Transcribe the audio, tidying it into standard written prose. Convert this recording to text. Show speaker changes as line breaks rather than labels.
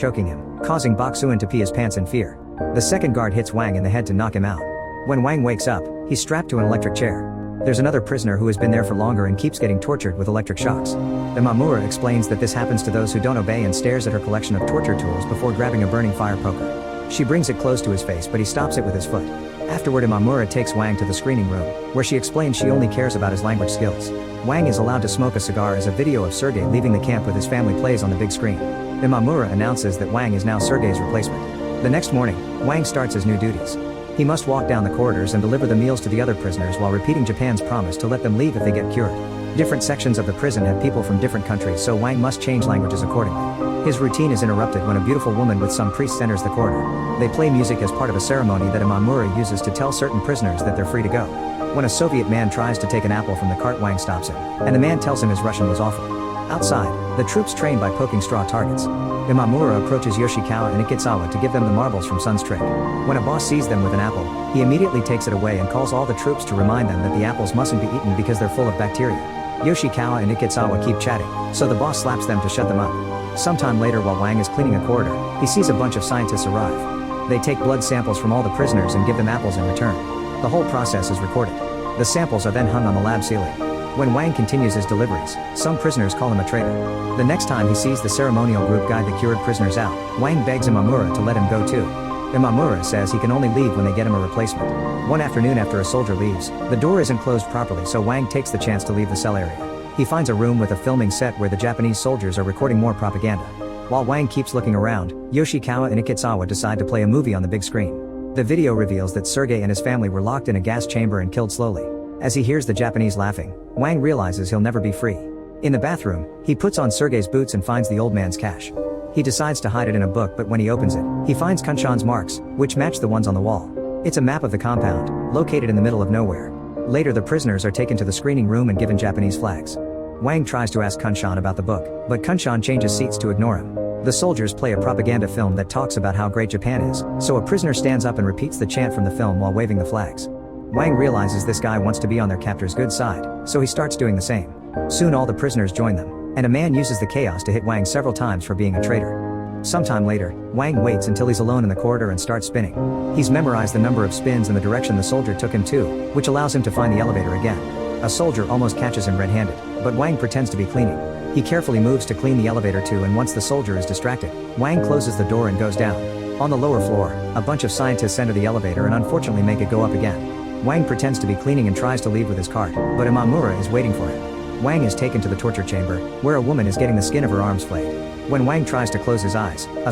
choking him, causing Baksuan to pee his pants in fear. The second guard hits Wang in the head to knock him out. When Wang wakes up, he's strapped to an electric chair. There's another prisoner who has been there for longer and keeps getting tortured with electric shocks. The Mamura explains that this happens to those who don't obey and stares at her collection of torture tools before grabbing a burning fire poker. She brings it close to his face but he stops it with his foot. Afterward, Imamura takes Wang to the screening room, where she explains she only cares about his language skills. Wang is allowed to smoke a cigar as a video of Sergei leaving the camp with his family plays on the big screen. Imamura announces that Wang is now Sergei's replacement. The next morning, Wang starts his new duties. He must walk down the corridors and deliver the meals to the other prisoners while repeating Japan's promise to let them leave if they get cured. Different sections of the prison have people from different countries, so Wang must change languages accordingly. His routine is interrupted when a beautiful woman with some priests enters the corridor. They play music as part of a ceremony that Imamura uses to tell certain prisoners that they're free to go. When a Soviet man tries to take an apple from the cart, Wang stops him, and the man tells him his Russian was awful. Outside, the troops train by poking straw targets. Imamura approaches Yoshikawa and Ikitsawa to give them the marbles from Sun's trick. When a boss sees them with an apple, he immediately takes it away and calls all the troops to remind them that the apples mustn't be eaten because they're full of bacteria. Yoshikawa and Ikitsawa keep chatting, so the boss slaps them to shut them up. Sometime later, while Wang is cleaning a corridor, he sees a bunch of scientists arrive. They take blood samples from all the prisoners and give them apples in return. The whole process is recorded. The samples are then hung on the lab ceiling. When Wang continues his deliveries, some prisoners call him a traitor. The next time he sees the ceremonial group guide the cured prisoners out, Wang begs Imamura to let him go too. Imamura says he can only leave when they get him a replacement. One afternoon after a soldier leaves, the door isn't closed properly, so Wang takes the chance to leave the cell area. He finds a room with a filming set where the Japanese soldiers are recording more propaganda. While Wang keeps looking around, Yoshikawa and Ikitsawa decide to play a movie on the big screen. The video reveals that Sergei and his family were locked in a gas chamber and killed slowly. As he hears the Japanese laughing, Wang realizes he'll never be free. In the bathroom, he puts on Sergei's boots and finds the old man's cash. He decides to hide it in a book, but when he opens it, he finds Kunshan's marks, which match the ones on the wall. It's a map of the compound, located in the middle of nowhere. Later, the prisoners are taken to the screening room and given Japanese flags. Wang tries to ask Kunshan about the book, but Kunshan changes seats to ignore him. The soldiers play a propaganda film that talks about how great Japan is, so a prisoner stands up and repeats the chant from the film while waving the flags. Wang realizes this guy wants to be on their captor's good side, so he starts doing the same. Soon all the prisoners join them, and a man uses the chaos to hit Wang several times for being a traitor. Sometime later, Wang waits until he's alone in the corridor and starts spinning. He's memorized the number of spins and the direction the soldier took him to, which allows him to find the elevator again. A soldier almost catches him red-handed, but Wang pretends to be cleaning. He carefully moves to clean the elevator too, and once the soldier is distracted, Wang closes the door and goes down. On the lower floor, a bunch of scientists enter the elevator and unfortunately make it go up again. Wang pretends to be cleaning and tries to leave with his cart, but Imamura is waiting for him. Wang is taken to the torture chamber, where a woman is getting the skin of her arms flayed. When Wang tries to close his eyes, a